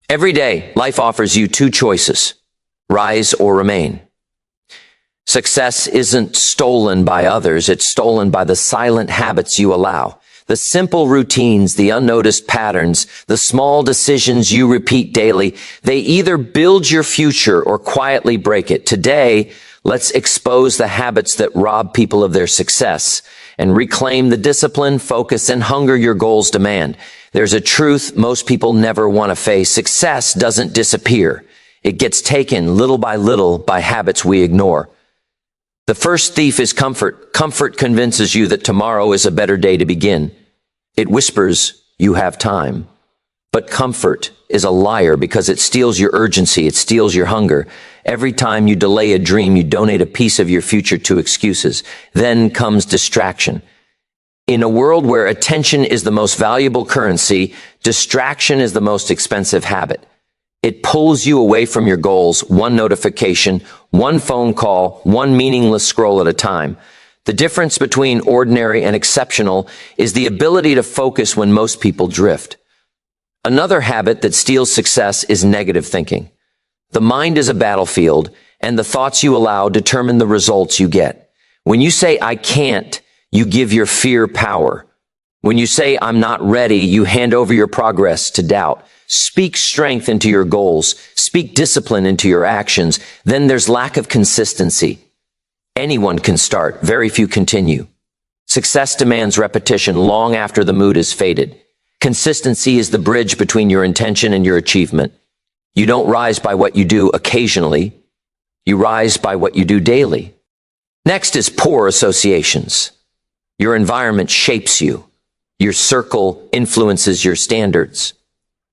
Every day, life offers you two choices: rise or remain. Success isn't stolen by others, it's stolen by the silent habits you allow. The simple routines, the unnoticed patterns, the small decisions you repeat daily, they either build your future or quietly break it. Today, let's expose the habits that rob people of their success and reclaim the discipline, focus, and hunger your goals demand. There's a truth most people never want to face. Success doesn't disappear. It gets taken little by habits we ignore. The first thief is comfort. Comfort convinces you that tomorrow is a better day to begin. It whispers you have time. But comfort is a liar because it steals your urgency. It steals your hunger. Every time you delay a dream, you donate a piece of your future to excuses. Then comes distraction. In a world where attention is the most valuable currency, distraction is the most expensive habit. It pulls you away from your goals, one notification, one phone call, one meaningless scroll at a time. The difference between ordinary and exceptional is the ability to focus when most people drift. Another habit that steals success is negative thinking. The mind is a battlefield, and the thoughts you allow determine the results you get. When you say, "I can't," you give your fear power. When you say, "I'm not ready," you hand over your progress to doubt. Speak strength into your goals. Speak discipline into your actions. Then there's lack of consistency. Anyone can start. Very few continue. Success demands repetition long after the mood is faded. Consistency is the bridge between your intention and your achievement. You don't rise by what you do occasionally. You rise by what you do daily. Next is poor associations. Your environment shapes you. Your circle influences your standards.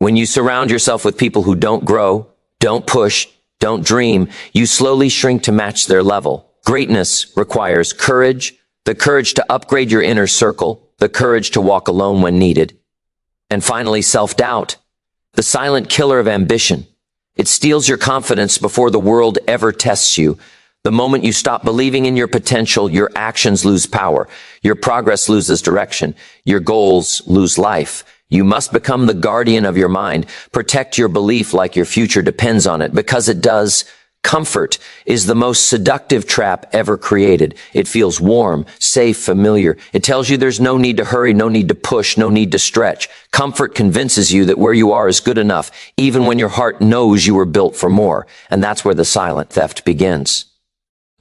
When you surround yourself with people who don't grow, don't push, don't dream, you slowly shrink to match their level. Greatness requires courage, the courage to upgrade your inner circle, the courage to walk alone when needed. And finally, self-doubt, the silent killer of ambition. It steals your confidence before the world ever tests you. The moment you stop believing in your potential, your actions lose power. Your progress loses direction. Your goals lose life. You must become the guardian of your mind. Protect your belief like your future depends on it, because it does. Comfort is the most seductive trap ever created. It feels warm, safe, familiar. It tells you there's no need to hurry, no need to push, no need to stretch. Comfort convinces you that where you are is good enough, even when your heart knows you were built for more. And that's where the silent theft begins.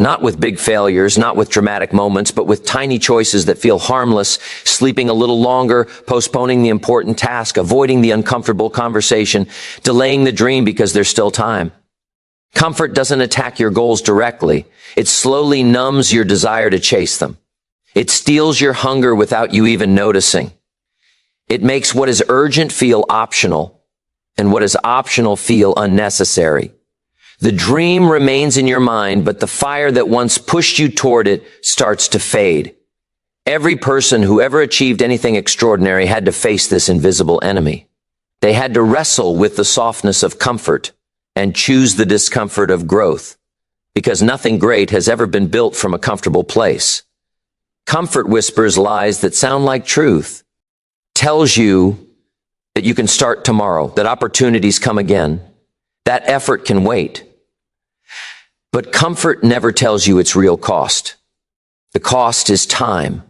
Not with big failures, not with dramatic moments, but with tiny choices that feel harmless, sleeping a little longer, postponing the important task, avoiding the uncomfortable conversation, delaying the dream because there's still time. Comfort doesn't attack your goals directly. It slowly numbs your desire to chase them. It steals your hunger without you even noticing. It makes what is urgent feel optional, and what is optional feel unnecessary. The dream remains in your mind, but the fire that once pushed you toward it starts to fade. Every person who ever achieved anything extraordinary had to face this invisible enemy. They had to wrestle with the softness of comfort and choose the discomfort of growth, because nothing great has ever been built from a comfortable place. Comfort whispers lies that sound like truth, tells you that you can start tomorrow, that opportunities come again, that effort can wait. But comfort never tells you its real cost. The cost is time,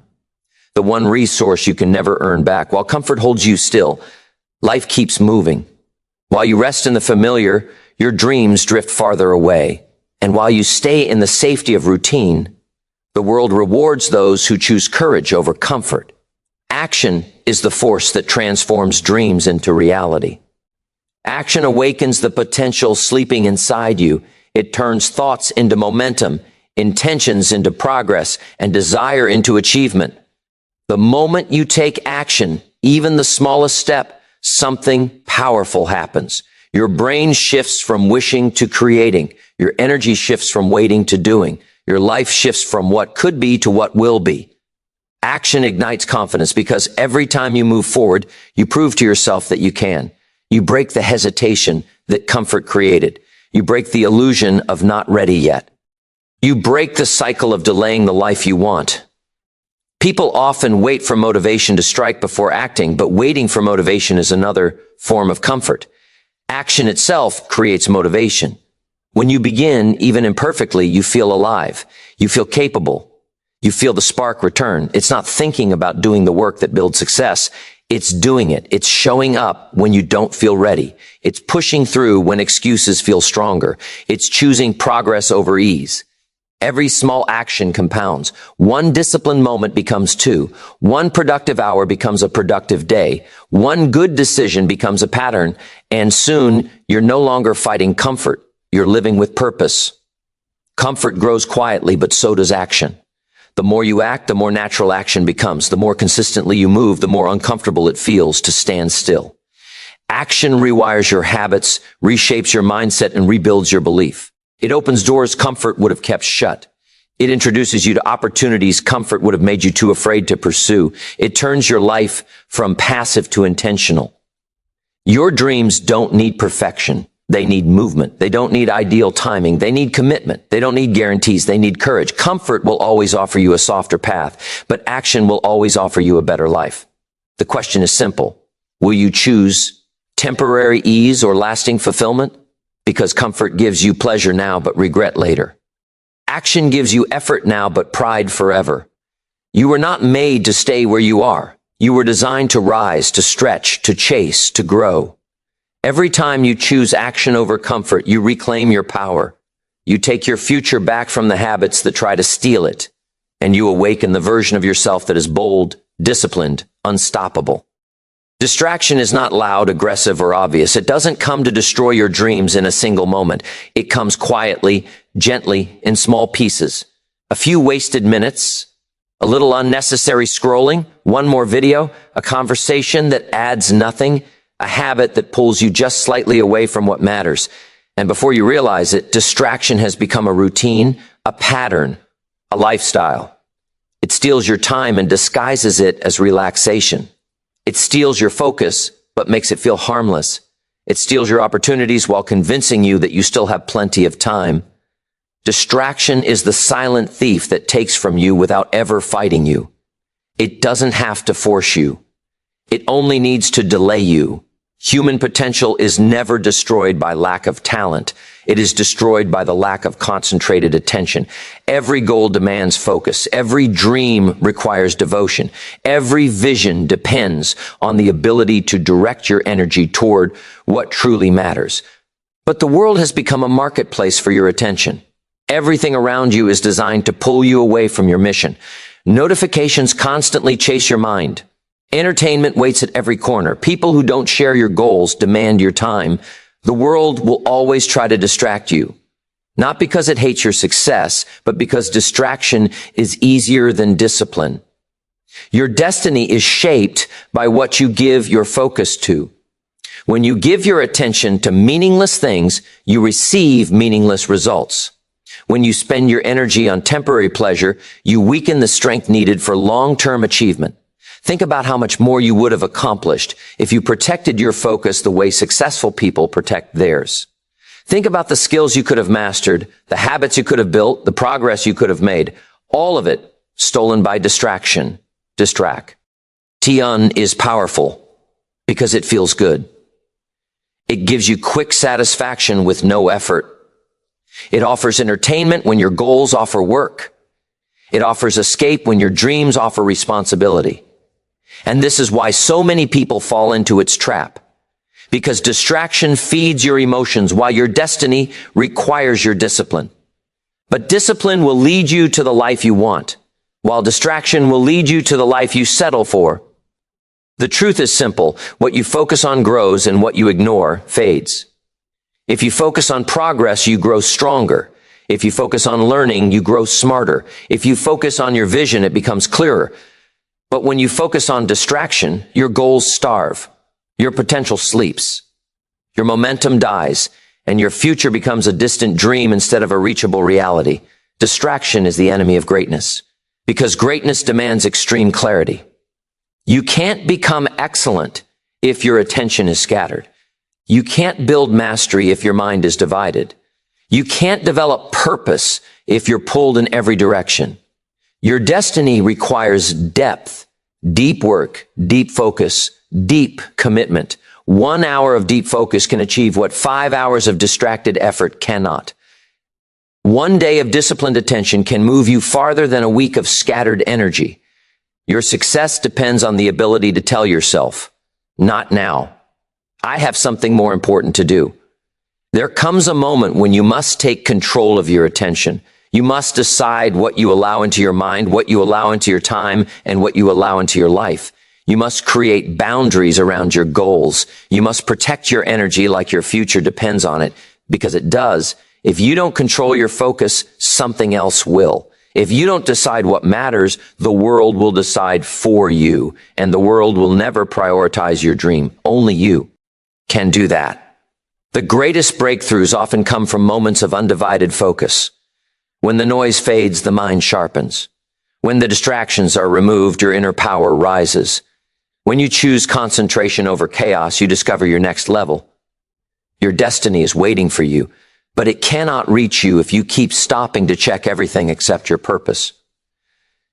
the one resource you can never earn back. While comfort holds you still, life keeps moving. While you rest in the familiar, your dreams drift farther away. And while you stay in the safety of routine, the world rewards those who choose courage over comfort. Action is the force that transforms dreams into reality. Action awakens the potential sleeping inside you. It turns thoughts into momentum, intentions into progress, and desire into achievement. The moment you take action, even the smallest step, something powerful happens. Your brain shifts from wishing to creating. Your energy shifts from waiting to doing. Your life shifts from what could be to what will be. Action ignites confidence because every time you move forward, you prove to yourself that you can. You break the hesitation that comfort created. You break the illusion of not ready yet. You break the cycle of delaying the life you want. People often wait for motivation to strike before acting, but waiting for motivation is another form of comfort. Action itself creates motivation. When you begin, even imperfectly, you feel alive. You feel capable. You feel the spark return. It's not thinking about doing the work that builds success. It's doing it. It's showing up when you don't feel ready. It's pushing through when excuses feel stronger. It's choosing progress over ease. Every small action compounds. One disciplined moment becomes two. One productive hour becomes a productive day. One good decision becomes a pattern. And soon, you're no longer fighting comfort. You're living with purpose. Comfort grows quietly, but so does action. The more you act, the more natural action becomes. The more consistently you move, the more uncomfortable it feels to stand still. Action rewires your habits, reshapes your mindset, and rebuilds your belief. It opens doors comfort would have kept shut. It introduces you to opportunities comfort would have made you too afraid to pursue. It turns your life from passive to intentional. Your dreams don't need perfection. They need movement. They don't need ideal timing. They need commitment. They don't need guarantees. They need courage. Comfort will always offer you a softer path, but action will always offer you a better life. The question is simple. Will you choose temporary ease or lasting fulfillment? Because comfort gives you pleasure now, but regret later. Action gives you effort now, but pride forever. You were not made to stay where you are. You were designed to rise, to stretch, to chase, to grow. Every time you choose action over comfort, you reclaim your power. You take your future back from the habits that try to steal it, and you awaken the version of yourself that is bold, disciplined, unstoppable. Distraction is not loud, aggressive, or obvious. It doesn't come to destroy your dreams in a single moment. It comes quietly, gently, in small pieces. A few wasted minutes, a little unnecessary scrolling, one more video, a conversation that adds nothing, a habit that pulls you just slightly away from what matters. And before you realize it, distraction has become a routine, a pattern, a lifestyle. It steals your time and disguises it as relaxation. It steals your focus, but makes it feel harmless. It steals your opportunities while convincing you that you still have plenty of time. Distraction is the silent thief that takes from you without ever fighting you. It doesn't have to force you. It only needs to delay you. Human potential is never destroyed by lack of talent. It is destroyed by the lack of concentrated attention. Every goal demands focus. Every dream requires devotion. Every vision depends on the ability to direct your energy toward what truly matters. But the world has become a marketplace for your attention. Everything around you is designed to pull you away from your mission. Notifications constantly chase your mind. Entertainment waits at every corner. People who don't share your goals demand your time. The world will always try to distract you. Not because it hates your success, but because distraction is easier than discipline. Your destiny is shaped by what you give your focus to. When you give your attention to meaningless things, you receive meaningless results. When you spend your energy on temporary pleasure, you weaken the strength needed for long-term achievement. Think about how much more you would have accomplished if you protected your focus the way successful people protect theirs. Think about the skills you could have mastered, the habits you could have built, the progress you could have made. All of it stolen by distraction. Distract. Tian is powerful because it feels good. It gives you quick satisfaction with no effort. It offers entertainment when your goals offer work. It offers escape when your dreams offer responsibility. And this is why so many people fall into its trap. Because distraction feeds your emotions while your destiny requires your discipline. But discipline will lead you to the life you want, while distraction will lead you to the life you settle for. The truth is simple. What you focus on grows and what you ignore fades. If you focus on progress, you grow stronger. If you focus on learning, you grow smarter. If you focus on your vision, it becomes clearer. But when you focus on distraction, your goals starve, your potential sleeps, your momentum dies, and your future becomes a distant dream instead of a reachable reality. Distraction is the enemy of greatness, because greatness demands extreme clarity. You can't become excellent if your attention is scattered. You can't build mastery if your mind is divided. You can't develop purpose if you're pulled in every direction. Your destiny requires depth, deep work, deep focus, deep commitment. 1 hour of deep focus can achieve what 5 hours of distracted effort cannot. 1 day of disciplined attention can move you farther than a week of scattered energy. Your success depends on the ability to tell yourself, not now. I have something more important to do. There comes a moment when you must take control of your attention. You must decide what you allow into your mind, what you allow into your time, and what you allow into your life. You must create boundaries around your goals. You must protect your energy like your future depends on it, because it does. If you don't control your focus, something else will. If you don't decide what matters, the world will decide for you, and the world will never prioritize your dream. Only you can do that. The greatest breakthroughs often come from moments of undivided focus. When the noise fades, the mind sharpens. When the distractions are removed, your inner power rises. When you choose concentration over chaos, you discover your next level. Your destiny is waiting for you, but it cannot reach you if you keep stopping to check everything except your purpose.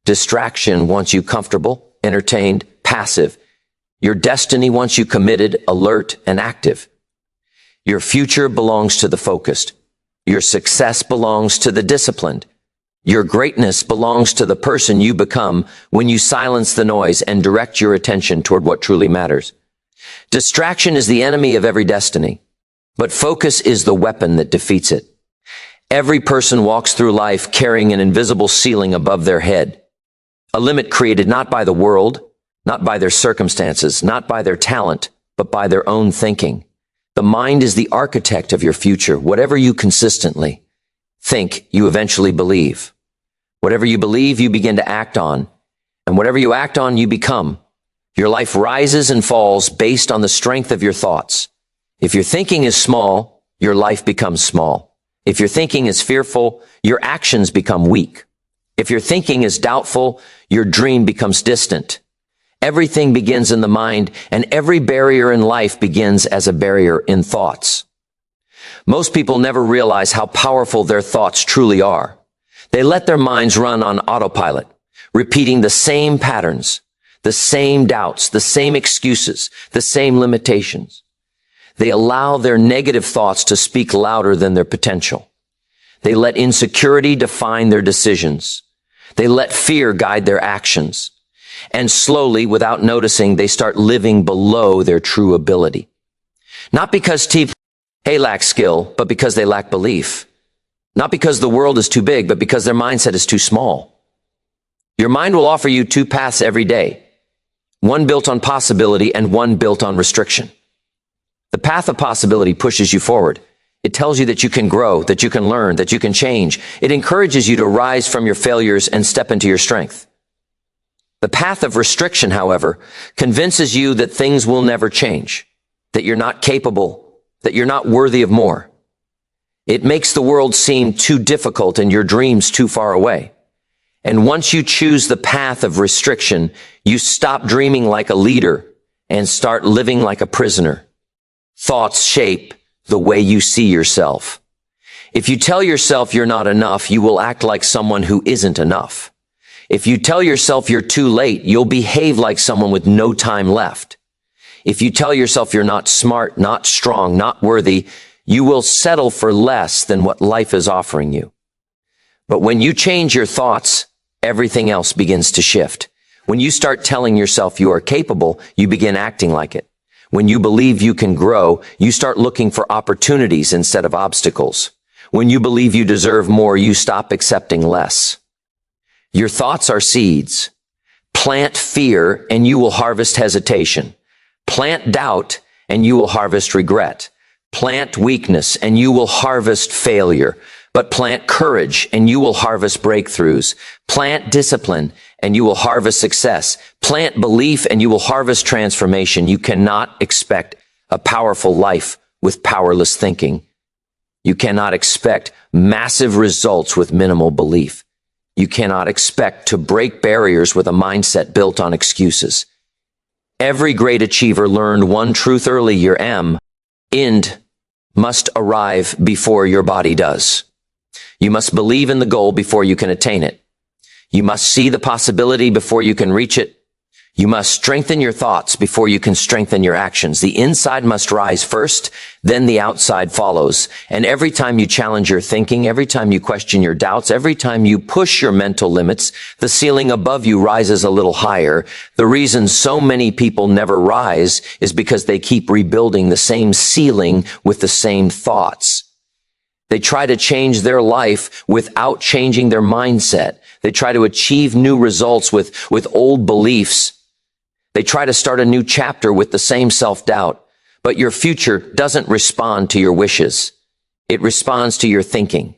Distraction wants you comfortable, entertained, passive. Your destiny wants you committed, alert, and active. Your future belongs to the focused. Your success belongs to the disciplined. Your greatness belongs to the person you become when you silence the noise and direct your attention toward what truly matters. Distraction is the enemy of every destiny, but focus is the weapon that defeats it. Every person walks through life carrying an invisible ceiling above their head, a limit created not by the world, not by their circumstances, not by their talent, but by their own thinking. The mind is the architect of your future. Whatever you consistently think, you eventually believe. Whatever you believe, you begin to act on. And whatever you act on, you become. Your life rises and falls based on the strength of your thoughts. If your thinking is small, your life becomes small. If your thinking is fearful, your actions become weak. If your thinking is doubtful, your dream becomes distant. Everything begins in the mind, and every barrier in life begins as a barrier in thoughts. Most people never realize how powerful their thoughts truly are. They let their minds run on autopilot, repeating the same patterns, the same doubts, the same excuses, the same limitations. They allow their negative thoughts to speak louder than their potential. They let insecurity define their decisions. They let fear guide their actions. And slowly, without noticing, they start living below their true ability. Not because people lack skill, but because they lack belief. Not because the world is too big, but because their mindset is too small. Your mind will offer you two paths every day, one built on possibility and one built on restriction. The path of possibility pushes you forward. It tells you that you can grow, that you can learn, that you can change. It encourages you to rise from your failures and step into your strength. The path of restriction, however, convinces you that things will never change, that you're not capable, that you're not worthy of more. It makes the world seem too difficult and your dreams too far away. And once you choose the path of restriction, you stop dreaming like a leader and start living like a prisoner. Thoughts shape the way you see yourself. If you tell yourself you're not enough, you will act like someone who isn't enough. If you tell yourself you're too late, you'll behave like someone with no time left. If you tell yourself you're not smart, not strong, not worthy, you will settle for less than what life is offering you. But when you change your thoughts, everything else begins to shift. When you start telling yourself you are capable, you begin acting like it. When you believe you can grow, you start looking for opportunities instead of obstacles. When you believe you deserve more, you stop accepting less. Your thoughts are seeds. Plant fear and you will harvest hesitation. Plant doubt and you will harvest regret. Plant weakness and you will harvest failure. But plant courage and you will harvest breakthroughs. Plant discipline and you will harvest success. Plant belief and you will harvest transformation. You cannot expect a powerful life with powerless thinking. You cannot expect massive results with minimal belief. You cannot expect to break barriers with a mindset built on excuses. Every great achiever learned one truth early. Your end must arrive before your body does. You must believe in the goal before you can attain it. You must see the possibility before you can reach it. You must strengthen your thoughts before you can strengthen your actions. The inside must rise first, then the outside follows. And every time you challenge your thinking, every time you question your doubts, every time you push your mental limits, the ceiling above you rises a little higher. The reason so many people never rise is because they keep rebuilding the same ceiling with the same thoughts. They try to change their life without changing their mindset. They try to achieve new results with old beliefs. They try to start a new chapter with the same self-doubt, but your future doesn't respond to your wishes. It responds to your thinking.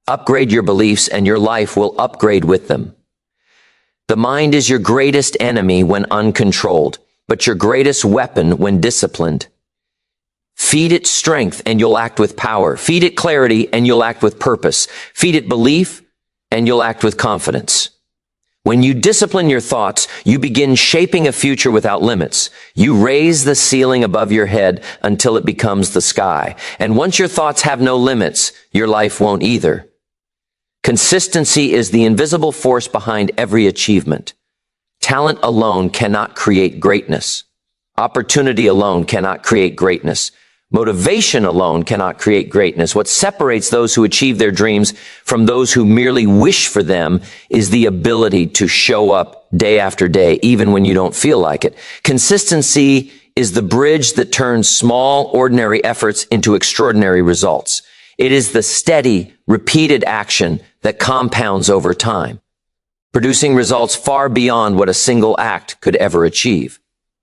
Upgrade your beliefs and your life will upgrade with them. The mind is your greatest enemy when uncontrolled, but your greatest weapon when disciplined. Feed it strength and you'll act with power. Feed it clarity and you'll act with purpose. Feed it belief and you'll act with confidence. When you discipline your thoughts, you begin shaping a future without limits. You raise the ceiling above your head until it becomes the sky. And once your thoughts have no limits, your life won't either. Consistency is the invisible force behind every achievement. Talent alone cannot create greatness. Opportunity alone cannot create greatness. Motivation alone cannot create greatness. What separates those who achieve their dreams from those who merely wish for them is the ability to show up day after day, even when you don't feel like it. Consistency is the bridge that turns small, ordinary efforts into extraordinary results. It is the steady, repeated action that compounds over time, producing results far beyond what a single act could ever achieve.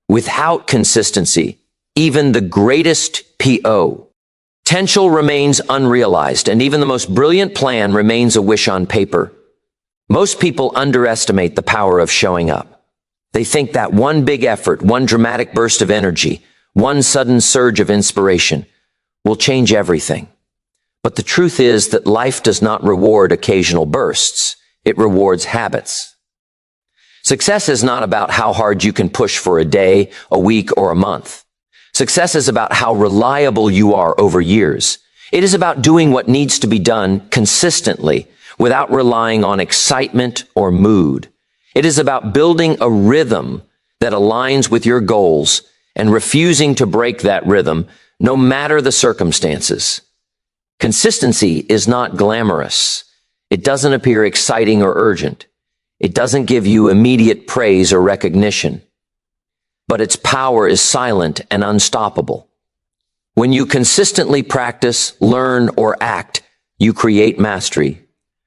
Without consistency, even the greatest potential remains unrealized, and even the most brilliant plan remains a wish on paper. Most people underestimate the power of showing up. They think that one big effort, one dramatic burst of energy, one sudden surge of inspiration will change everything. But the truth is that life does not reward occasional bursts. It rewards habits. Success is not about how hard you can push for a day, a week, or a month. Success is about how reliable you are over years. It is about doing what needs to be done consistently without relying on excitement or mood. It is about building a rhythm that aligns with your goals and refusing to break that rhythm no matter the circumstances. Consistency is not glamorous. It doesn't appear exciting or urgent. It doesn't give you immediate praise or recognition. But its power is silent and unstoppable. When you consistently practice, learn, or act, you create mastery.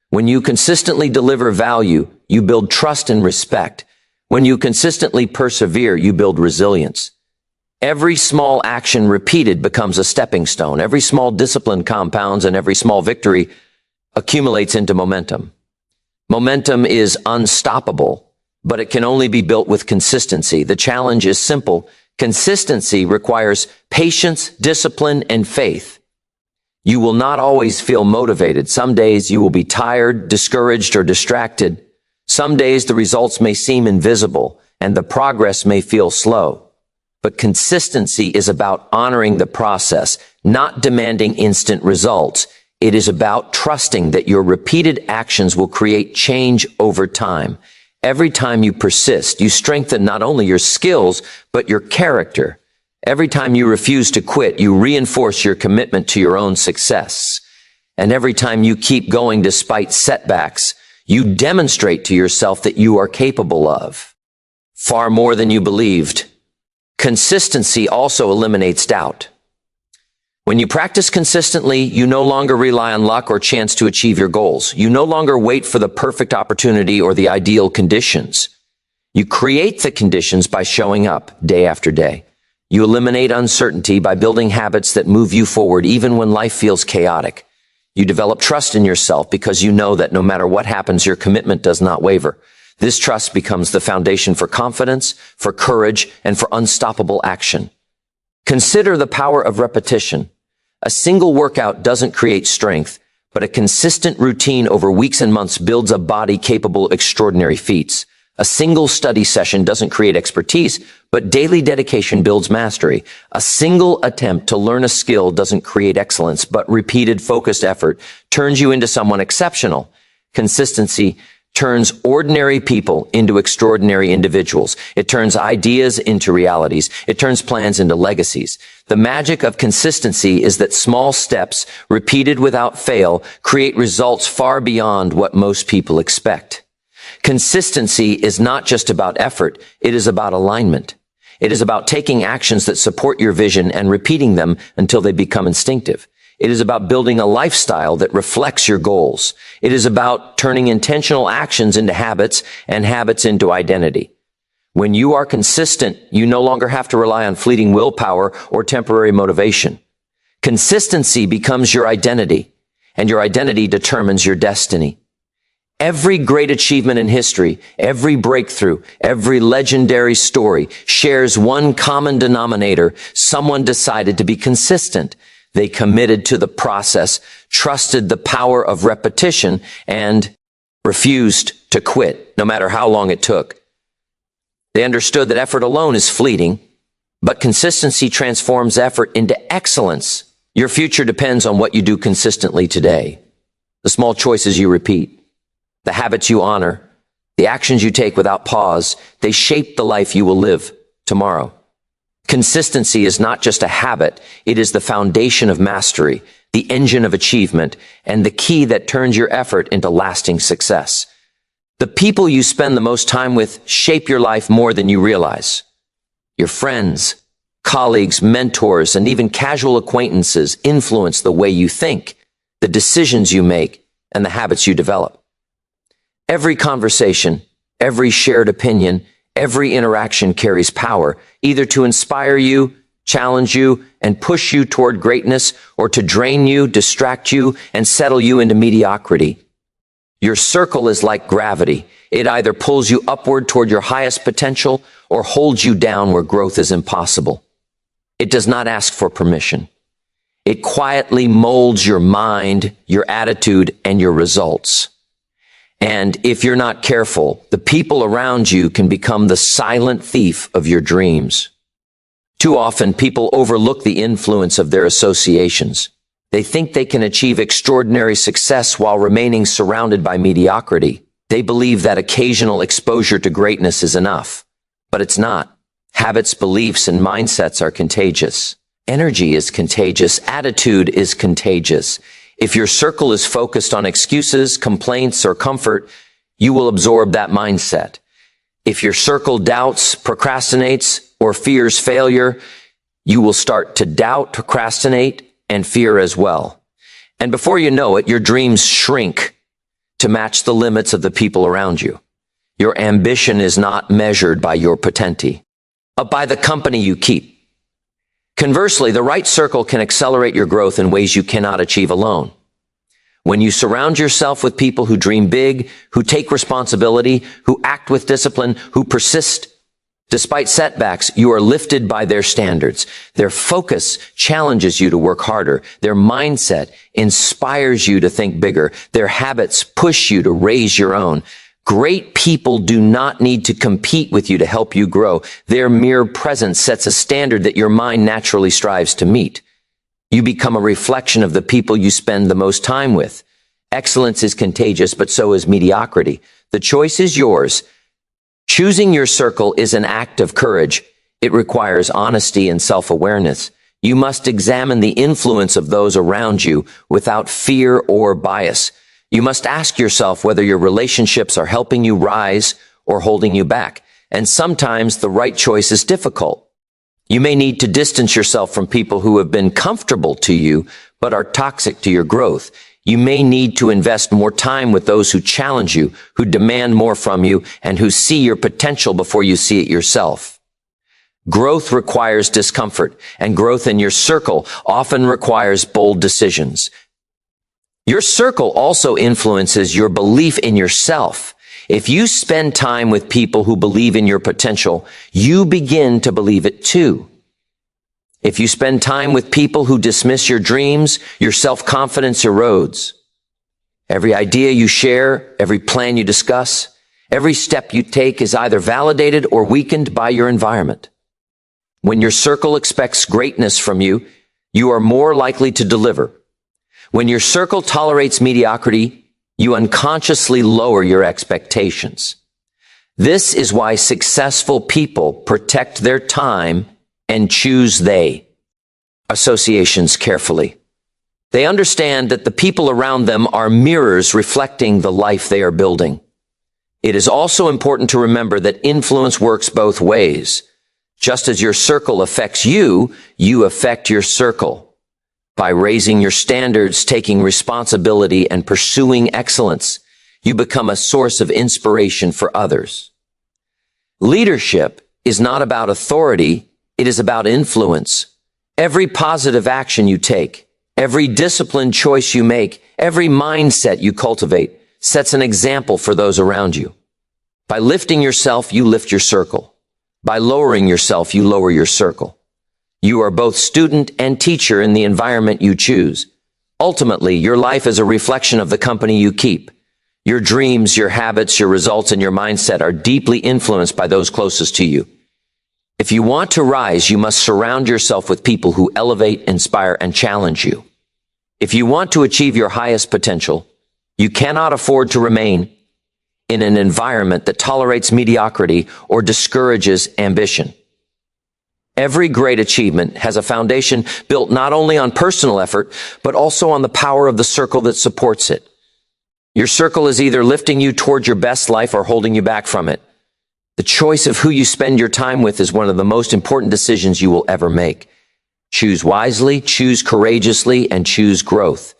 When you consistently deliver value, you build trust and respect. When you consistently persevere, you build resilience. Every small action repeated becomes a stepping stone. Every small discipline compounds, and every small victory accumulates into momentum. Momentum is unstoppable, but it can only be built with consistency. The challenge is simple. Consistency requires patience, discipline, and faith. You will not always feel motivated. Some days you will be tired, discouraged, or distracted. Some days the results may seem invisible and the progress may feel slow. But consistency is about honoring the process, not demanding instant results. It is about trusting that your repeated actions will create change over time. Every time you persist, you strengthen not only your skills, but your character. Every time you refuse to quit, you reinforce your commitment to your own success. And every time you keep going despite setbacks, you demonstrate to yourself that you are capable of far more than you believed. Consistency also eliminates doubt. When you practice consistently, you no longer rely on luck or chance to achieve your goals. You no longer wait for the perfect opportunity or the ideal conditions. You create the conditions by showing up day after day. You eliminate uncertainty by building habits that move you forward even when life feels chaotic. You develop trust in yourself because you know that no matter what happens, your commitment does not waver. This trust becomes the foundation for confidence, for courage, and for unstoppable action. Consider the power of repetition. A single workout doesn't create strength, but a consistent routine over weeks and months builds a body capable of extraordinary feats. A single study session doesn't create expertise, but daily dedication builds mastery. A single attempt to learn a skill doesn't create excellence, but repeated focused effort turns you into someone exceptional. Consistency turns ordinary people into extraordinary individuals. It turns ideas into realities. It turns plans into legacies. The magic of consistency is that small steps, repeated without fail, create results far beyond what most people expect. Consistency is not just about effort. It is about alignment. It is about taking actions that support your vision and repeating them until they become instinctive. It is about building a lifestyle that reflects your goals. It is about turning intentional actions into habits and habits into identity. When you are consistent, you no longer have to rely on fleeting willpower or temporary motivation. Consistency becomes your identity, and your identity determines your destiny. Every great achievement in history, every breakthrough, every legendary story shares one common denominator. Someone decided to be consistent. They committed to the process, trusted the power of repetition, and refused to quit, no matter how long it took. They understood that effort alone is fleeting, but consistency transforms effort into excellence. Your future depends on what you do consistently today. The small choices you repeat, the habits you honor, the actions you take without pause, they shape the life you will live tomorrow. Consistency is not just a habit, it is the foundation of mastery, the engine of achievement, and the key that turns your effort into lasting success. The people you spend the most time with shape your life more than you realize. Your friends, colleagues, mentors, and even casual acquaintances influence the way you think, the decisions you make, and the habits you develop. Every conversation, every shared opinion, every interaction carries power, either to inspire you, challenge you, and push you toward greatness, or to drain you, distract you, and settle you into mediocrity. Your circle is like gravity. It either pulls you upward toward your highest potential or holds you down where growth is impossible. It does not ask for permission. It quietly molds your mind, your attitude, and your results. And if you're not careful, the people around you can become the silent thief of your dreams. Too often, people overlook the influence of their associations. They think they can achieve extraordinary success while remaining surrounded by mediocrity. They believe that occasional exposure to greatness is enough. But it's not. Habits, beliefs, and mindsets are contagious. Energy is contagious. Attitude is contagious. If your circle is focused on excuses, complaints, or comfort, you will absorb that mindset. If your circle doubts, procrastinates, or fears failure, you will start to doubt, procrastinate, and fear as well. And before you know it, your dreams shrink to match the limits of the people around you. Your ambition is not measured by your potential, but by the company you keep. Conversely, the right circle can accelerate your growth in ways you cannot achieve alone. When you surround yourself with people who dream big, who take responsibility, who act with discipline, who persist despite setbacks, you are lifted by their standards. Their focus challenges you to work harder. Their mindset inspires you to think bigger. Their habits push you to raise your own. Great people do not need to compete with you to help you grow. Their mere presence sets a standard that your mind naturally strives to meet. You become a reflection of the people you spend the most time with. Excellence is contagious, but so is mediocrity. The choice is yours. Choosing your circle is an act of courage. It requires honesty and self-awareness. You must examine the influence of those around you without fear or bias. You must ask yourself whether your relationships are helping you rise or holding you back. And sometimes the right choice is difficult. You may need to distance yourself from people who have been comfortable to you, but are toxic to your growth. You may need to invest more time with those who challenge you, who demand more from you, and who see your potential before you see it yourself. Growth requires discomfort, and growth in your circle often requires bold decisions. Your circle also influences your belief in yourself. If you spend time with people who believe in your potential, you begin to believe it too. If you spend time with people who dismiss your dreams, your self-confidence erodes. Every idea you share, every plan you discuss, every step you take is either validated or weakened by your environment. When your circle expects greatness from you, you are more likely to deliver. When your circle tolerates mediocrity, You unconsciously lower your expectations. This is why successful people protect their time and choose they associations carefully. They understand that the people around them are mirrors reflecting the life they are building. It is also important to remember that influence works both ways. Just as your circle affects you, you affect your circle. By raising your standards, taking responsibility, and pursuing excellence, you become a source of inspiration for others. Leadership is not about authority, it is about influence. Every positive action you take, every disciplined choice you make, every mindset you cultivate sets an example for those around you. By lifting yourself, you lift your circle. By lowering yourself, you lower your circle. You are both student and teacher in the environment you choose. Ultimately, your life is a reflection of the company you keep. Your dreams, your habits, your results, and your mindset are deeply influenced by those closest to you. If you want to rise, you must surround yourself with people who elevate, inspire, and challenge you. If you want to achieve your highest potential, you cannot afford to remain in an environment that tolerates mediocrity or discourages ambition. Every great achievement has a foundation built not only on personal effort, but also on the power of the circle that supports it. Your circle is either lifting you toward your best life or holding you back from it. The choice of who you spend your time with is one of the most important decisions you will ever make. Choose wisely, choose courageously, and choose growth.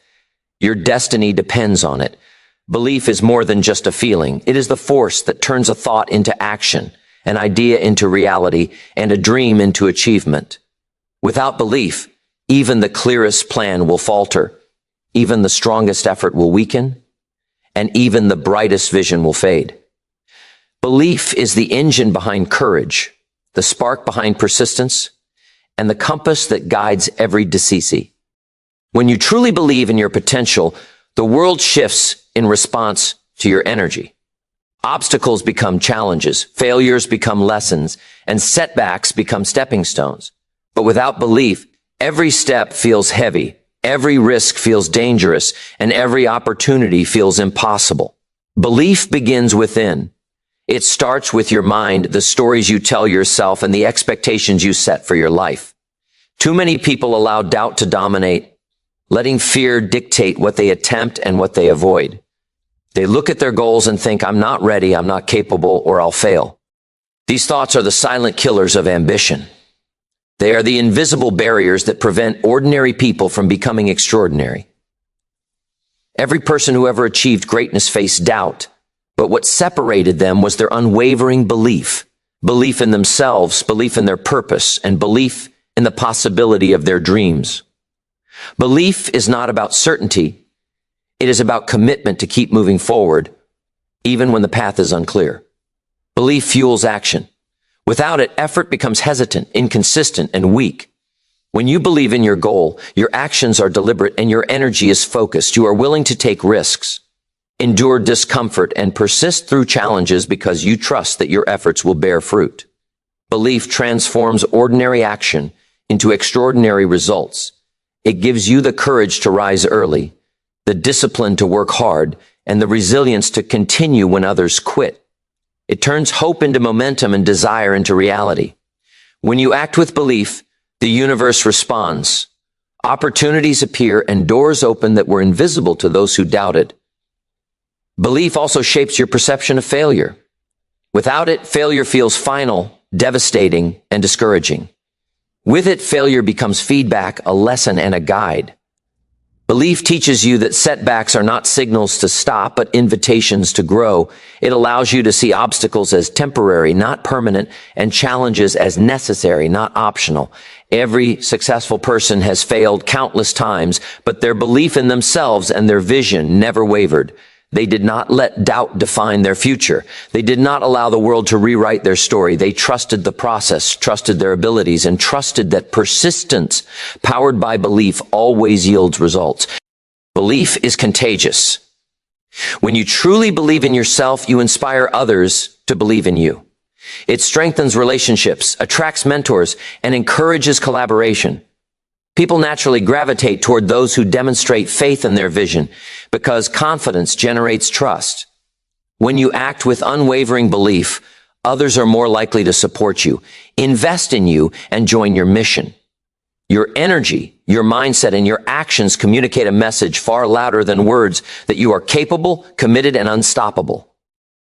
Your destiny depends on it. Belief is more than just a feeling. It is the force that turns a thought into action, an idea into reality, and a dream into achievement. Without belief, even the clearest plan will falter, even the strongest effort will weaken, and even the brightest vision will fade. Belief is the engine behind courage, the spark behind persistence, and the compass that guides every decision. When you truly believe in your potential, the world shifts in response to your energy. Obstacles become challenges, failures become lessons, and setbacks become stepping stones. But without belief, every step feels heavy, every risk feels dangerous, and every opportunity feels impossible. Belief begins within. It starts with your mind, the stories you tell yourself, and the expectations you set for your life. Too many people allow doubt to dominate, letting fear dictate what they attempt and what they avoid. They look at their goals and think, I'm not ready, I'm not capable, or I'll fail. These thoughts are the silent killers of ambition. They are the invisible barriers that prevent ordinary people from becoming extraordinary. Every person who ever achieved greatness faced doubt, but what separated them was their unwavering belief. Belief in themselves, belief in their purpose, and belief in the possibility of their dreams. Belief is not about certainty. It is about commitment to keep moving forward, even when the path is unclear. Belief fuels action. Without it, effort becomes hesitant, inconsistent, and weak. When you believe in your goal, your actions are deliberate and your energy is focused. You are willing to take risks, endure discomfort, and persist through challenges because you trust that your efforts will bear fruit. Belief transforms ordinary action into extraordinary results. It gives you the courage to rise early, the discipline to work hard, and the resilience to continue when others quit. It turns hope into momentum and desire into reality. When you act with belief, the universe responds. Opportunities appear and doors open that were invisible to those who doubted. Belief also shapes your perception of failure. Without it, failure feels final, devastating, and discouraging. With it, failure becomes feedback, a lesson, and a guide. Belief teaches you that setbacks are not signals to stop, but invitations to grow. It allows you to see obstacles as temporary, not permanent, and challenges as necessary, not optional. Every successful person has failed countless times, but their belief in themselves and their vision never wavered. They did not let doubt define their future. They did not allow the world to rewrite their story. They trusted the process, trusted their abilities, and trusted that persistence, powered by belief, always yields results. Belief is contagious. When you truly believe in yourself, you inspire others to believe in you. It strengthens relationships, attracts mentors, and encourages collaboration. People naturally gravitate toward those who demonstrate faith in their vision because confidence generates trust. When you act with unwavering belief, others are more likely to support you, invest in you, and join your mission. Your energy, your mindset, and your actions communicate a message far louder than words that you are capable, committed, and unstoppable.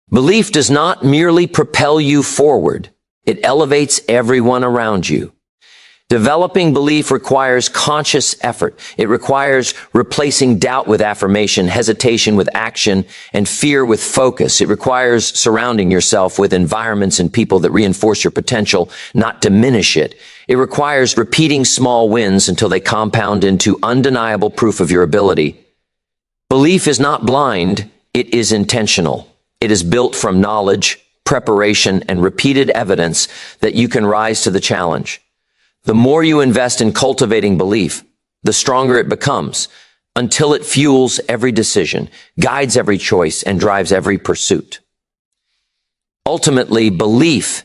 Belief does not merely propel you forward. It elevates everyone around you. Developing belief requires conscious effort. It requires replacing doubt with affirmation, hesitation with action, and fear with focus. It requires surrounding yourself with environments and people that reinforce your potential, not diminish it. It requires repeating small wins until they compound into undeniable proof of your ability. Belief is not blind. It is intentional. It is built from knowledge, preparation, and repeated evidence that you can rise to the challenge. The more you invest in cultivating belief, the stronger it becomes, until it fuels every decision, guides every choice, and drives every pursuit. Ultimately, belief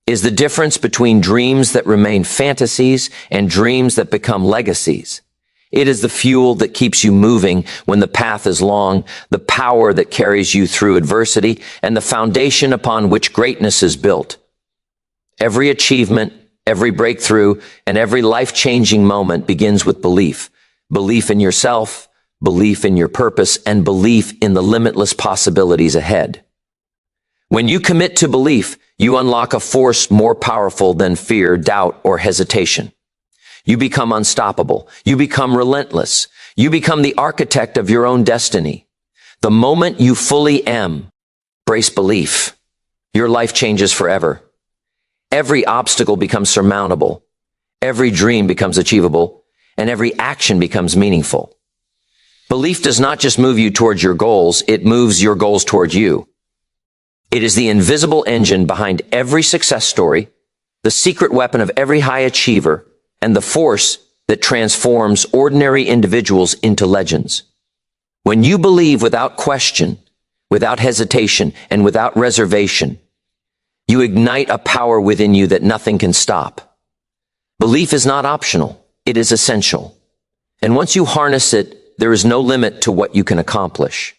is the difference between dreams that remain fantasies and dreams that become legacies. It is the fuel that keeps you moving when the path is long, the power that carries you through adversity, and the foundation upon which greatness is built. Every achievement, every breakthrough, and every life-changing moment begins with belief. Belief in yourself, belief in your purpose, and belief in the limitless possibilities ahead. When you commit to belief, you unlock a force more powerful than fear, doubt, or hesitation. You become unstoppable. You become relentless. You become the architect of your own destiny. The moment you fully embrace belief, your life changes forever. Every obstacle becomes surmountable. Every dream becomes achievable, and every action becomes meaningful. Belief does not just move you towards your goals, it moves your goals towards you. It is the invisible engine behind every success story, the secret weapon of every high achiever, and the force that transforms ordinary individuals into legends. When you believe without question, without hesitation, and without reservation, you ignite a power within you that nothing can stop. Belief is not optional. It is essential. And once you harness it, there is no limit to what you can accomplish.